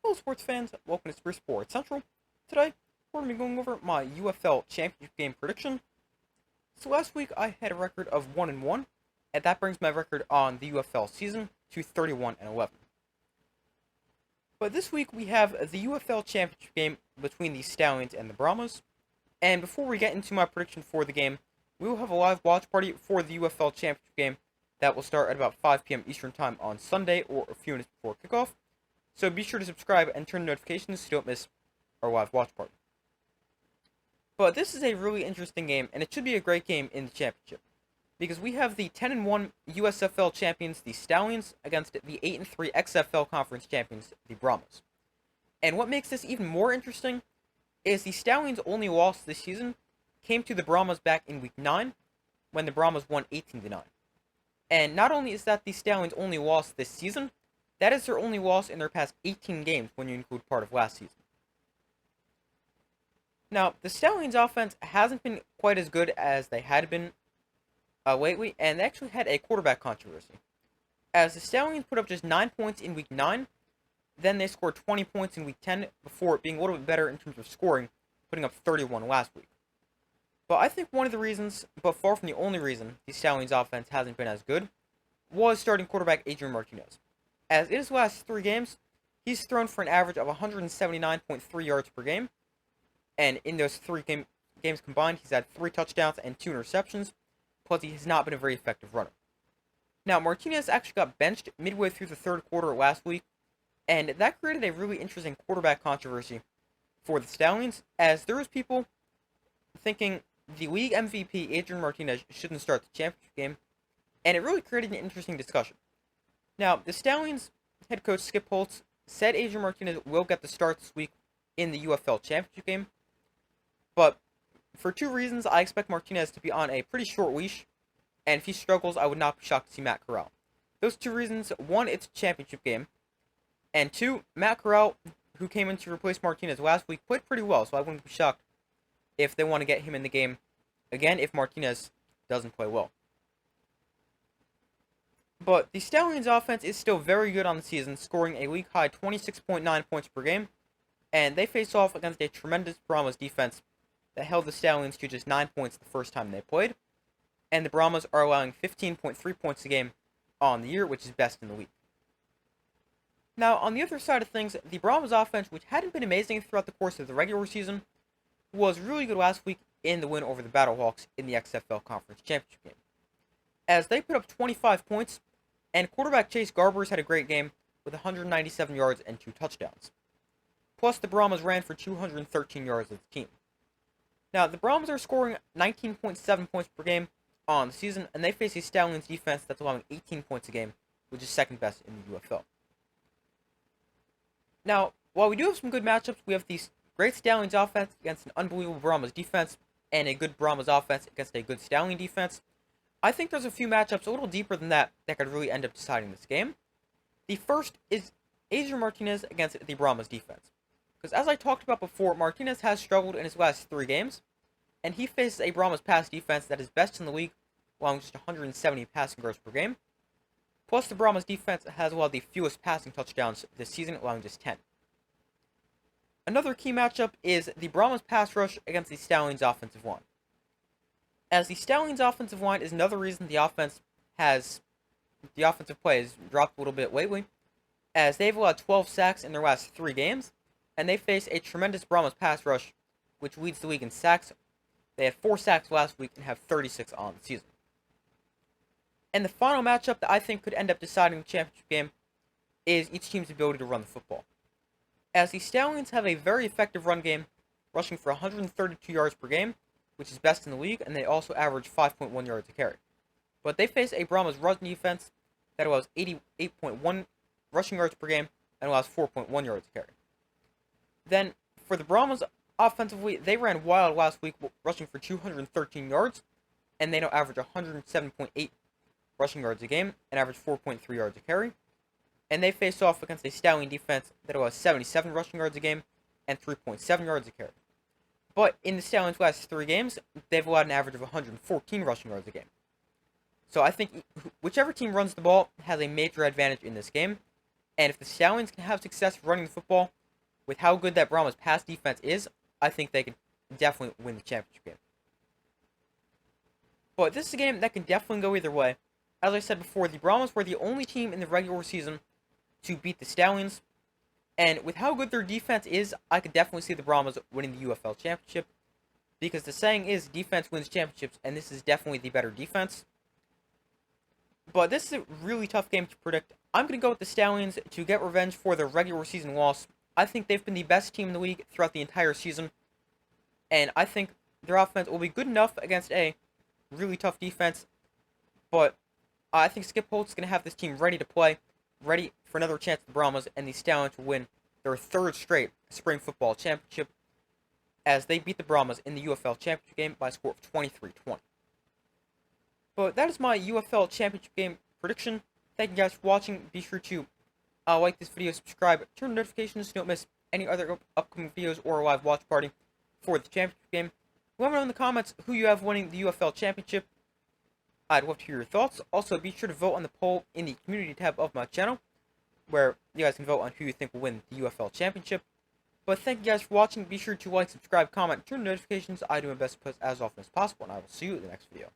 Hello sports fans, welcome to Sports Central. Today, we're going to be going over my UFL Championship game prediction. So last week I had a record of 1-1, and that brings my record on the UFL season to 31-11. But this week we have the UFL Championship game between the Stallions and the Brahmas. And before we get into my prediction for the game, we will have a live watch party for the UFL Championship game that will start at about 5 p.m. Eastern Time on Sunday or a few minutes before kickoff. So be sure to subscribe and turn notifications so you don't miss our live watch party. But this is a really interesting game, and it should be a great game in the championship. Because we have the 10-1 USFL champions, the Stallions, against the 8-3 XFL conference champions, the Brahmas. And what makes this even more interesting is the Stallions' only loss this season came to the Brahmas back in Week 9, when the Brahmas won 18-9. And not only is that the Stallions' only loss this season, that is their only loss in their past 18 games when you include part of last season. Now, the Stallions' offense hasn't been quite as good as they had been lately, and they actually had a quarterback controversy. As the Stallions put up just 9 points in Week 9, then they scored 20 points in Week 10 before being a little bit better in terms of scoring, putting up 31 last week. But I think one of the reasons, but far from the only reason, the Stallions' offense hasn't been as good, was starting quarterback Adrian Martinez. As in his last 3 games, he's thrown for an average of 179.3 yards per game, and in those 3 games combined, he's had 3 touchdowns and 2 interceptions, plus he has not been a very effective runner. Now, Martinez actually got benched midway through the third quarter last week, and that created a really interesting quarterback controversy for the Stallions, as there was people thinking the league MVP, Adrian Martinez, shouldn't start the championship game, and it really created an interesting discussion. Now, the Stallions head coach Skip Holtz said Adrian Martinez will get the start this week in the UFL Championship game, but for 2 reasons, I expect Martinez to be on a pretty short leash, and if he struggles, I would not be shocked to see Matt Corral. Those 2 reasons: 1, it's a championship game, and 2, Matt Corral, who came in to replace Martinez last week, played pretty well, so I wouldn't be shocked if they want to get him in the game again if Martinez doesn't play well. But the Stallions' offense is still very good on the season, scoring a league-high 26.9 points per game, and they face off against a tremendous Brahmas defense that held the Stallions to just 9 points the first time they played, and the Brahmas are allowing 15.3 points a game on the year, which is best in the league. Now, on the other side of things, the Brahmas offense, which hadn't been amazing throughout the course of the regular season, was really good last week in the win over the Battlehawks in the XFL Conference Championship game, as they put up 25 points, and quarterback Chase Garbers had a great game with 197 yards and 2 touchdowns. Plus, the Brahmas ran for 213 yards as a team. Now, the Brahmas are scoring 19.7 points per game on the season, and they face a Stallions defense that's allowing 18 points a game, which is second best in the UFL. Now, while we do have some good matchups, we have the great Stallions offense against an unbelievable Brahmas defense, and a good Brahmas offense against a good Stallion defense. I think there's a few matchups a little deeper than that could really end up deciding this game. The first is Adrian Martinez against the Brahmas defense. Because as I talked about before, Martinez has struggled in his last 3 games, and he faces a Brahmas pass defense that is best in the league, allowing just 170 passing yards per game. Plus, the Brahmas defense has allowed the fewest passing touchdowns this season, allowing just 10. Another key matchup is the Brahmas pass rush against the Stallions offensive line. As the Stallions offensive line is another reason the offensive play has dropped a little bit lately, as they've allowed 12 sacks in their last 3 games, and they face a tremendous Brahmas pass rush, which leads the league in sacks. They had 4 sacks last week and have 36 on the season. And the final matchup that I think could end up deciding the championship game is each team's ability to run the football. As the Stallions have a very effective run game, rushing for 132 yards per game, which is best in the league, and they also average 5.1 yards a carry. But they face a Brahmas rush defense that allows 88.1 rushing yards per game and allows 4.1 yards a carry. Then, for the Brahmas offensively, they ran wild last week, rushing for 213 yards, and they now average 107.8 rushing yards a game and average 4.3 yards a carry. And they face off against a Stallion defense that allows 77 rushing yards a game and 3.7 yards a carry. But in the Stallions' last 3 games, they've allowed an average of 114 rushing yards a game. So I think whichever team runs the ball has a major advantage in this game. And if the Stallions can have success running the football, with how good that Brahmas pass defense is, I think they can definitely win the championship game. But this is a game that can definitely go either way. As I said before, the Brahmas were the only team in the regular season to beat the Stallions. And with how good their defense is, I could definitely see the Brahmas winning the UFL Championship. Because the saying is, defense wins championships, and this is definitely the better defense. But this is a really tough game to predict. I'm going to go with the Stallions to get revenge for their regular season loss. I think they've been the best team in the league throughout the entire season. And I think their offense will be good enough against a really tough defense. But I think Skip Holtz is going to have this team ready to play, ready for another chance at the Brahmas, and the Stallions will win their third straight spring football championship as they beat the Brahmas in the UFL Championship game by a score of 23-20. But that is my UFL Championship game prediction. Thank you guys for watching. Be sure to like this video, subscribe, turn on notifications so you don't miss any other upcoming videos or a live watch party for the championship game. Let me know in the comments who you have winning the UFL Championship. I'd love to hear your thoughts. Also, be sure to vote on the poll in the community tab of my channel, where you guys can vote on who you think will win the UFL Championship. But thank you guys for watching. Be sure to like, subscribe, comment, turn on notifications. I do my best to post as often as possible, and I will see you in the next video.